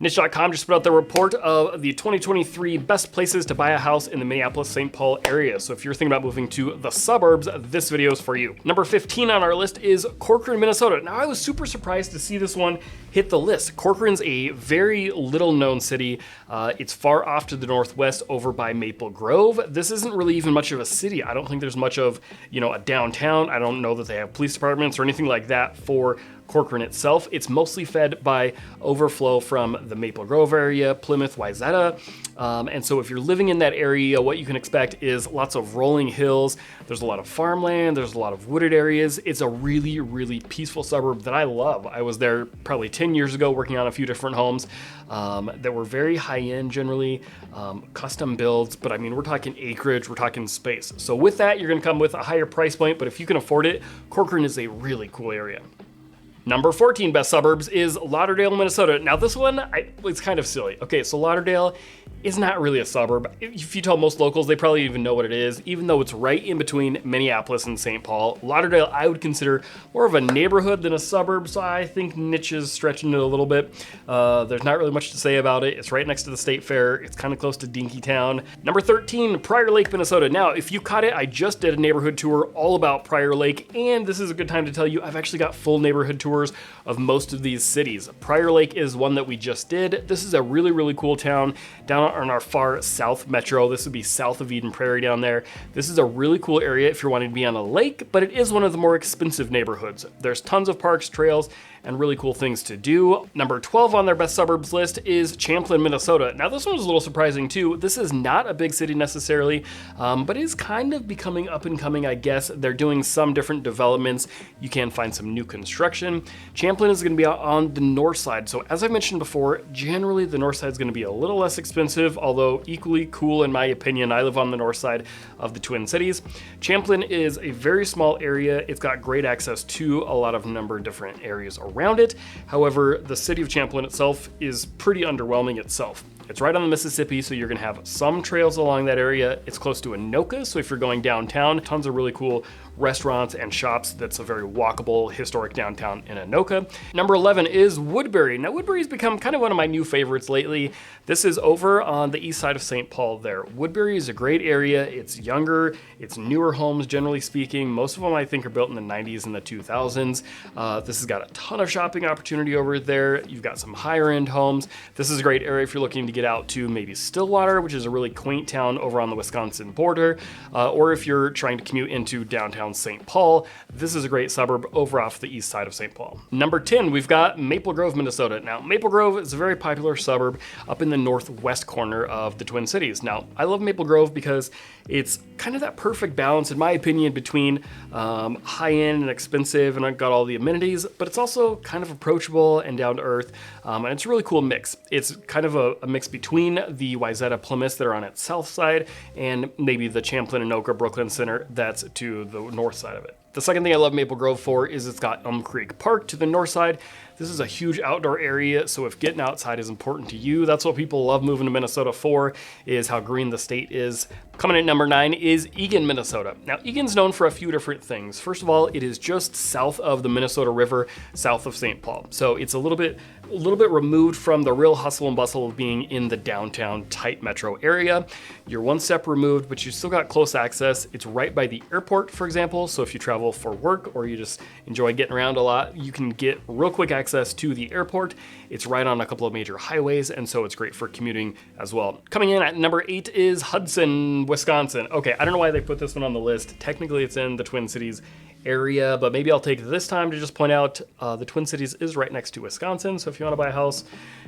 Niche.com just put out the report of the 2023 best places to buy a house in the Minneapolis-St. Paul area. So if you're thinking about moving to the suburbs, this video is for you. Number 15 on our list is Corcoran, Minnesota. Now I was super surprised to see this one hit the list. Corcoran's a very little known city. It's far off to the northwest over by Maple Grove. This isn't really even much of a city. I don't think there's much of, a downtown. I don't know that they have police departments or anything like that for Corcoran itself. It's mostly fed by overflow from the Maple Grove area, Plymouth, Wayzata. And so if you're living in that area, what you can expect is lots of rolling hills. There's a lot of farmland. There's a lot of wooded areas. It's a really, really peaceful suburb that I love. I was there probably 10 years ago working on a few different homes that were very high end generally, custom builds. But I mean, we're talking acreage, we're talking space. So with that, you're going to come with a higher price point. But if you can afford it, Corcoran is a really cool area. Number 14 best suburbs is Lauderdale, Minnesota. Now this one, it's kind of silly. Okay, so Lauderdale is not really a suburb. If you tell most locals, they probably even know what it is, even though it's right in between Minneapolis and St. Paul. Lauderdale, I would consider more of a neighborhood than a suburb, so I think niche is stretching it a little bit. There's not really much to say about it. It's right next to the State Fair. It's kind of close to Dinkytown. Number 13, Prairie Lake, Minnesota. Now, if you caught it, I just did a neighborhood tour all about Prairie Lake, and this is a good time to tell you I've actually got full neighborhood tours of most of these cities. Prairie Lake is one that we just did. This is a really, really cool town down on our far south metro. This would be south of Eden Prairie down there. This is a really cool area if you're wanting to be on a lake, but it is one of the more expensive neighborhoods. There's tons of parks, trails, and really cool things to do. Number 12 on their best suburbs list is Champlin, Minnesota. Now this one was a little surprising too. This is not a big city necessarily, but is kind of becoming up and coming, I guess. They're doing some different developments. You can find some new construction. Champlin is gonna be out on the north side. So as I mentioned before, generally the north side is gonna be a little less expensive, although equally cool in my opinion. I live on the north side of the Twin Cities. Champlin is a very small area. It's got great access to a lot of different areas around it. However, the city of Champlin itself is pretty underwhelming itself. It's right on the Mississippi, so you're gonna have some trails along that area. It's close to Anoka, so if you're going downtown, tons of really cool restaurants and shops. That's a very walkable, historic downtown in Anoka. Number 11 is Woodbury. Now, Woodbury's become kind of one of my new favorites lately. This is over on the east side of St. Paul there. Woodbury is a great area. It's younger, it's newer homes, generally speaking. Most of them, I think, are built in the 90s and the 2000s. This has got a ton of shopping opportunity over there. You've got some higher end homes. This is a great area if you're looking to get out to maybe Stillwater, which is a really quaint town over on the Wisconsin border, or if you're trying to commute into downtown St. Paul, this is a great suburb over off the east side of St. Paul. Number 10, we've got Maple Grove, Minnesota. Now, Maple Grove is a very popular suburb up in the northwest corner of the Twin Cities. Now, I love Maple Grove because it's kind of that perfect balance, in my opinion, between high-end and expensive, and I've got all the amenities, but it's also kind of approachable and down to earth, and it's a really cool mix. It's kind of a mix between the Wayzata Plymouth that are on its south side and maybe the Champlin and Anoka Brooklyn Center that's to the north side of it. The second thing I love Maple Grove for is it's got Elm Creek Park to the north side. This is a huge outdoor area, so if getting outside is important to you, that's what people love moving to Minnesota for, is how green the state is. Coming in number 9 is Eagan, Minnesota. Now, Eagan's known for a few different things. First of all, it is just south of the Minnesota River, south of St. Paul. So it's a little bit removed from the real hustle and bustle of being in the downtown tight metro area. You're one step removed, but you still got close access. It's right by the airport, for example. So if you travel for work or you just enjoy getting around a lot, you can get real quick access to the airport. It's right on a couple of major highways, and so it's great for commuting as well. Coming in at number 8 is Hudson, Wisconsin. Okay, I don't know why they put this one on the list. Technically, it's in the Twin Cities area, but maybe I'll take this time to just point out the Twin Cities is right next to Wisconsin. So if you want to buy a house,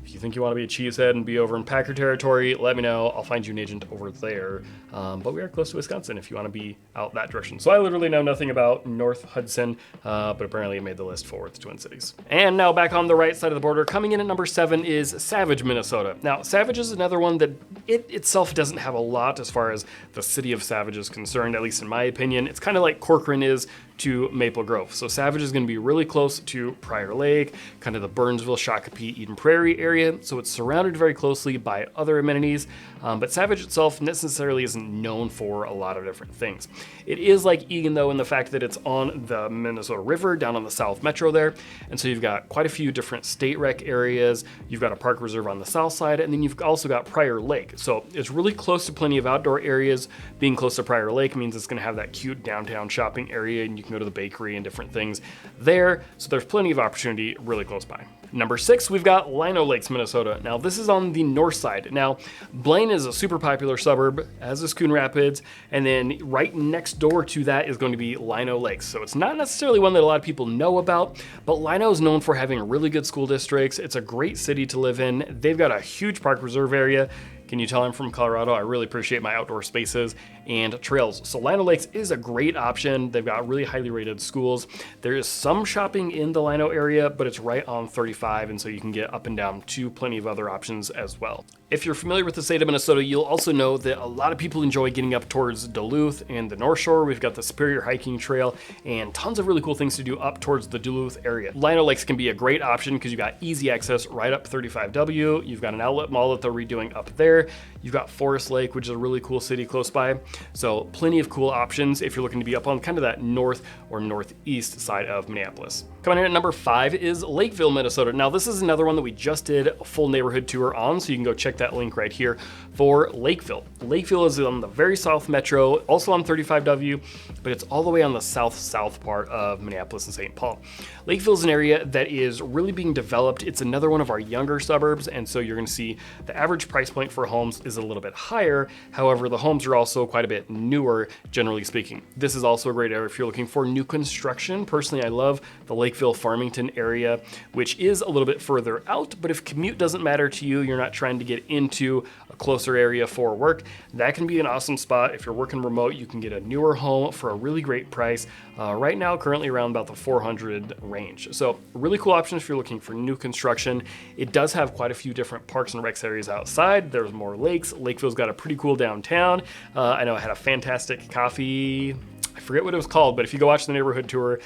if you think you want to be a cheesehead and be over in Packer territory, let me know. I'll find you an agent over there. But we are close to Wisconsin if you want to be out that direction. So I literally know nothing about North Hudson, but apparently it made the list for the Twin Cities. And now back on the right side of the border, coming in at number 7 is Savage, Minnesota. Now, Savage is another one that it itself doesn't have a lot as far as the city of Savage is concerned, at least in my opinion. It's kind of like Corcoran is to Maple Grove. So Savage is going to be really close to Prairie Lake, kind of the Burnsville, Shakopee, Eden Prairie area. So it's surrounded very closely by other amenities, but Savage itself necessarily isn't known for a lot of different things. It is like Eagan though in the fact that it's on the Minnesota River down on the South Metro there. And so you've got quite a few different state rec areas. You've got a park reserve on the south side, and then you've also got Prairie Lake. So it's really close to plenty of outdoor areas. Being close to Prairie Lake means it's going to have that cute downtown shopping area, and you can go to the bakery and different things there. So there's plenty of opportunity really close by. Number 6, we've got Lino Lakes, Minnesota. Now this is on the north side. Now Blaine is a super popular suburb, as is Coon Rapids, and then right next door to that is going to be Lino Lakes. So it's not necessarily one that a lot of people know about, but Lino is known for having really good school districts. It's a great city to live in. They've got a huge park reserve area. Can you tell I'm from Colorado? I really appreciate my outdoor spaces and trails. So Lino Lakes is a great option. They've got really highly rated schools. There is some shopping in the Lino area, but it's right on 35, and so you can get up and down to plenty of other options as well. If you're familiar with the state of Minnesota, you'll also know that a lot of people enjoy getting up towards Duluth and the North Shore. We've got the Superior Hiking Trail and tons of really cool things to do up towards the Duluth area. Lino Lakes can be a great option because you've got easy access right up 35W. You've got an outlet mall that they're redoing up there. You've got Forest Lake, which is a really cool city close by. So plenty of cool options if you're looking to be up on kind of that north or northeast side of Minneapolis. Coming in at number 5 is Lakeville, Minnesota. Now this is another one that we just did a full neighborhood tour on, so you can go check that link right here for Lakeville. Lakeville is on the very south metro, also on 35W, but it's all the way on the south part of Minneapolis and St. Paul. Lakeville is an area that is really being developed. It's another one of our younger suburbs, and so you're going to see the average price point for homes is a little bit higher. However, the homes are also quite a bit newer, generally speaking. This is also a great area if you're looking for new construction. Personally, I love the Lakeville Farmington area, which is a little bit further out, but if commute doesn't matter to you, you're not trying to get into a closer area for work, that can be an awesome spot. If you're working remote, you can get a newer home for a really great price. Right now, currently around about the 400 range. So really cool options if you're looking for new construction. It does have quite a few different parks and recs areas outside. There's more lakes. Lakeville's got a pretty cool downtown. I know I had a fantastic coffee, I forget what it was called, but if you go watch the neighborhood tour,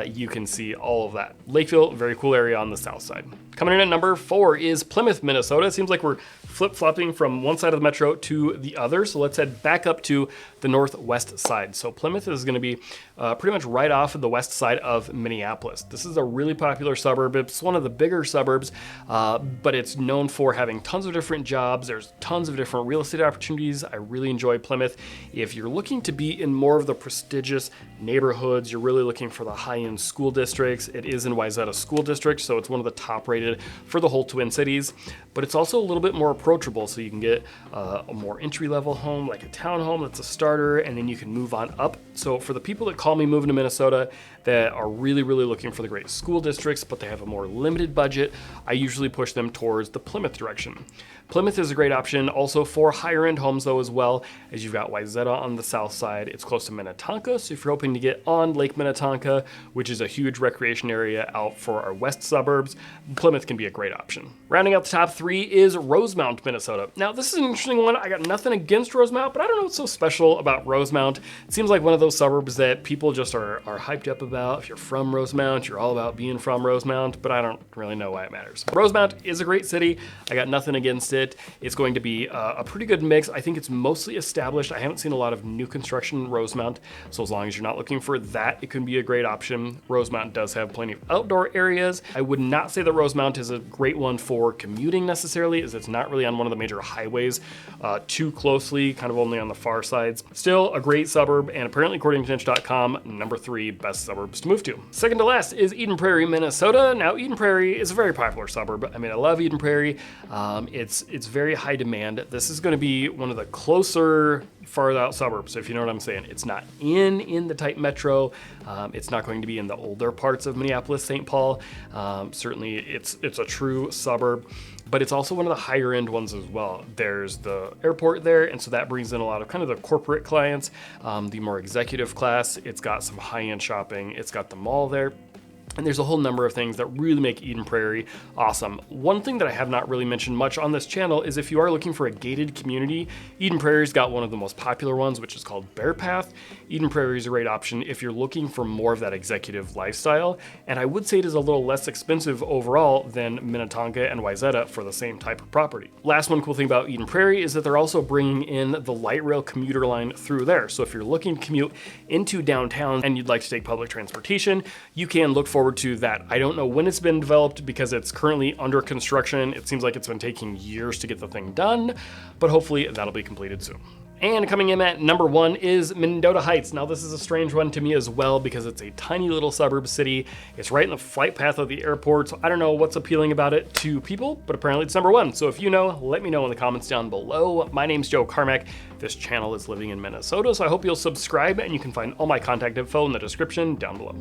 you can see all of that. Lakeville, very cool area on the south side. Coming in at number 4 is Plymouth, Minnesota. It seems like we're flip-flopping from one side of the metro to the other, so let's head back up to the northwest side. So Plymouth is going to be pretty much right off of the west side of Minneapolis. This is a really popular suburb. It's one of the bigger suburbs, but it's known for having tons of different jobs. There's tons of different real estate opportunities. I really enjoy Plymouth. If you're looking to be in more of the prestigious neighborhoods, you're really looking for the high-end school districts. It is in Wayzata School District, so it's one of the top rated for the whole Twin Cities, but it's also a little bit more approachable, so you can get a more entry-level home, like a townhome that's a starter, and then you can move on up. So for the people that call me moving to Minnesota that are really looking for the great school districts, but they have a more limited budget, I usually push them towards the Plymouth direction. Plymouth is a great option also for higher end homes though as well, as you've got Wayzata on the south side. It's close to Minnetonka, so if you're hoping to get on Lake Minnetonka, which is a huge recreation area out for our west suburbs, Plymouth can be a great option. Rounding out the top 3 is Rosemount, Minnesota. Now this is an interesting one. I got nothing against Rosemount, but I don't know what's so special about Rosemount. It seems like one of those suburbs that people just are hyped up about. If you're from Rosemount, you're all about being from Rosemount, but I don't really know why it matters. Rosemount is a great city. I got nothing against it. It's going to be a pretty good mix. I think it's mostly established. I haven't seen a lot of new construction in Rosemount, so as long as you're not looking for that, it can be a great option. Rosemount does have plenty of outdoor areas. I would not say that Rosemount is a great one for commuting necessarily, as it's not really on one of the major highways too closely, kind of only on the far sides. Still a great suburb, and apparently according to Inch.com, number 3 best suburbs to move to. Second to last is Eden Prairie, Minnesota. Now Eden Prairie is a very popular suburb. I mean, I love Eden Prairie. It's very high demand. This is going to be one of the closer, farther out suburbs, if you know what I'm saying. It's not in the tight metro. It's not going to be in the older parts of Minneapolis, St. Paul. Certainly it's a true suburb, but it's also one of the higher end ones as well. There's the airport there, and so that brings in a lot of kind of the corporate clients, the more executive class. It's got some high-end shopping. It's got the mall there. And there's a whole number of things that really make Eden Prairie awesome. One thing that I have not really mentioned much on this channel is if you are looking for a gated community, Eden Prairie's got one of the most popular ones, which is called Bear Path. Eden Prairie is a great option if you're looking for more of that executive lifestyle. And I would say it is a little less expensive overall than Minnetonka and Wayzata for the same type of property. Last one cool thing about Eden Prairie is that they're also bringing in the light rail commuter line through there. So if you're looking to commute into downtown and you'd like to take public transportation, you can look forward to that. I don't know when it's been developed because it's currently under construction. It seems like it's been taking years to get the thing done, but hopefully that'll be completed soon. And coming in at number 1 is Mendota Heights. Now this is a strange one to me as well because it's a tiny little suburb city. It's right in the flight path of the airport, so I don't know what's appealing about it to people, but apparently it's number 1. So if you know, let me know in the comments down below. My name's Joe Carmack. This channel is Living in Minnesota, so I hope you'll subscribe, and you can find all my contact info in the description down below.